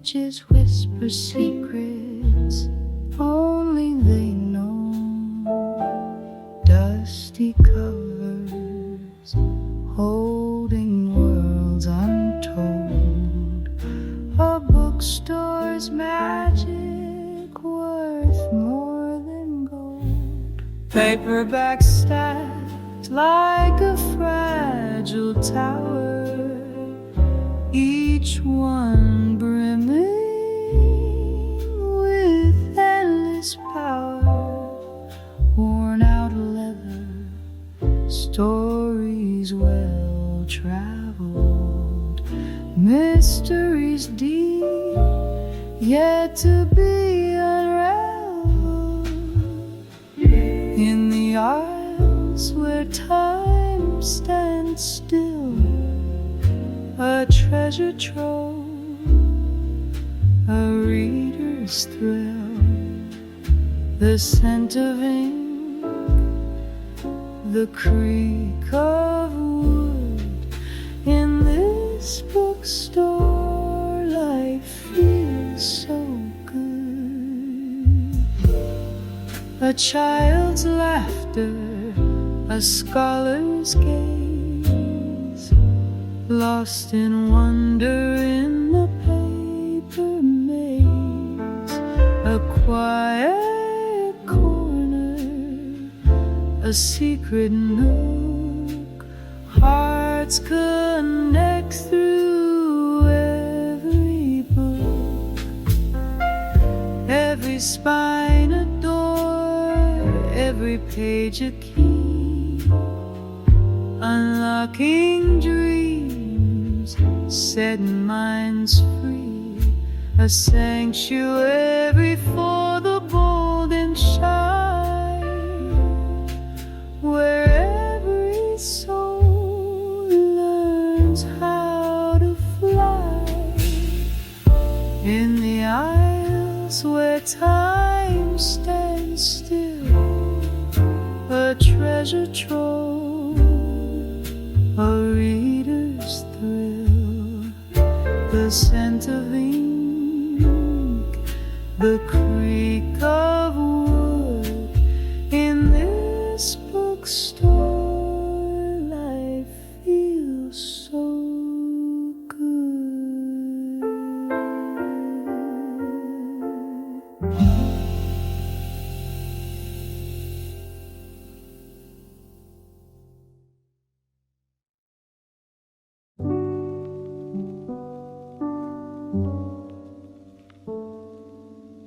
pages whisper secrets only they know. Dusty covers holding worlds untold. A bookstore's magic worth more than gold. Paperbacks stacked like a fragile tower, each one brimming with endless power. Worn out leather, stories well traveled, mysteries deep yet to be unraveled. In the aisles where time stands still, a treasure trove, a reader's thrill, the scent of ink, the creak of wood. In this bookstore, life feels so good. A child's laughter, a scholar's gaze, lost in wonder in the paper maze. A quiet corner, a secret nook, hearts connect through every book. Every spine a door, every page a key, unlocking dreams, setting minds free. A sanctuary for the bold and shy, where every soul learns how to fly. In the aisles where time stands still, a treasure trove, a reader's thrill, the scent of ink, the creak of wood. In this bookstore, life feels so good.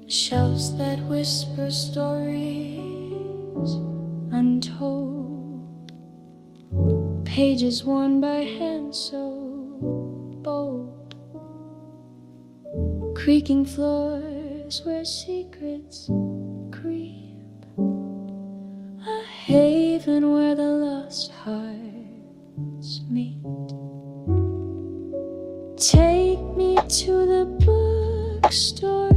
Shelves that whisper stories untold, pages worn by hands so bold, creaking floors where secrets creep, a haven where the lost hearts meet. Take me to the bookstore,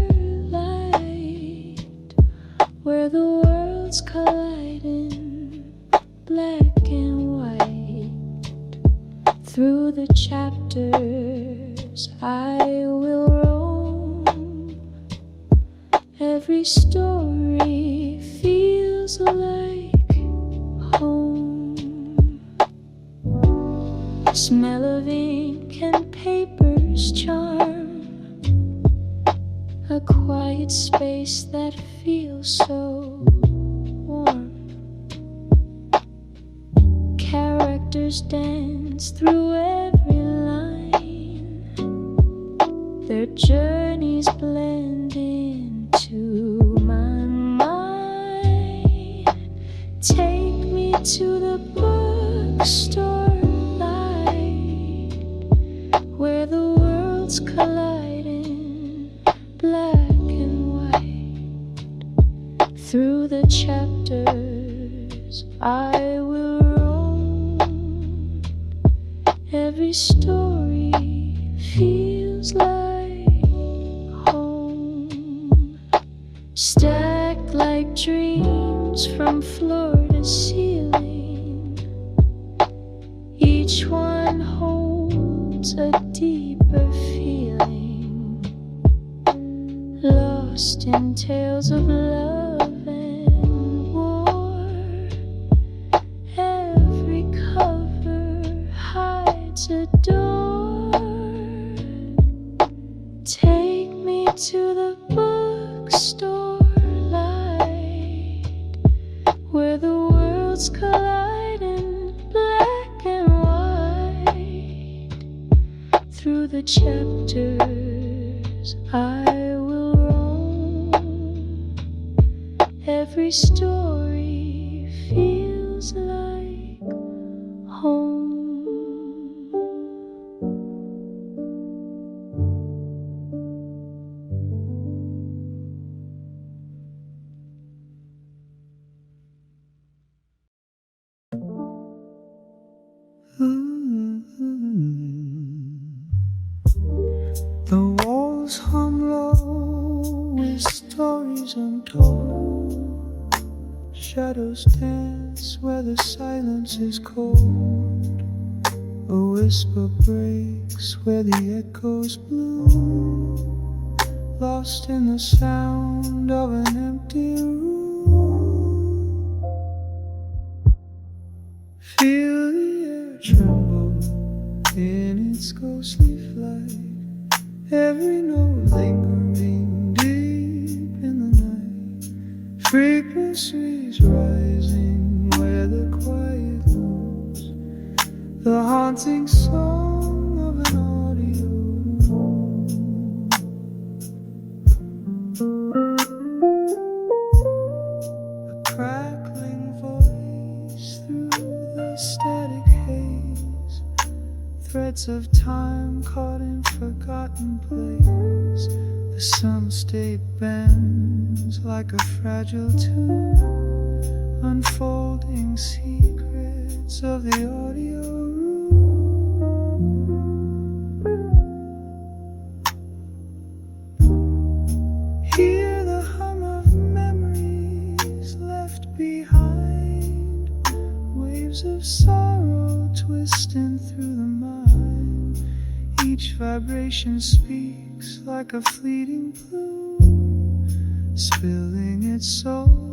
where the worlds collide in black and white. Through the chapters I will roam. Every story feels like home. Smell of ink and paper's charm, a quiet space that feels so warm. Characters dance through every line, their journeys blend into my mind. Take me to the bookstore light, where the worlds collide in black and white. Through the chapters I will roam. Every story feels like home. Stacked like dreams from floor to ceiling, each one holds a deeper feeling. in tales of love and war. Every cover hides a door. Take me to the bookstore light, where the worlds collide in black and white. Through the chapters I will roam. Every story feels like home. The walls hung low with stories untold. Shadows dance where the silence is cold. A whisper breaks where the echoes bloom, lost in the sound of an empty room. Feel the air tremble in its ghostly flight, every note lingering deep in the night. Frequencies rising where the quiet moves, the haunting song of an audio. A crackling voice through the static haze, threads of time caught in forgotten place. The soundscape bends like a fragile tune, unfolding secrets of the audio room. Hear the hum of memories left behind, waves of sorrow twisting through the mind. Each vibration speaks like a fleeting plume, spilling its soul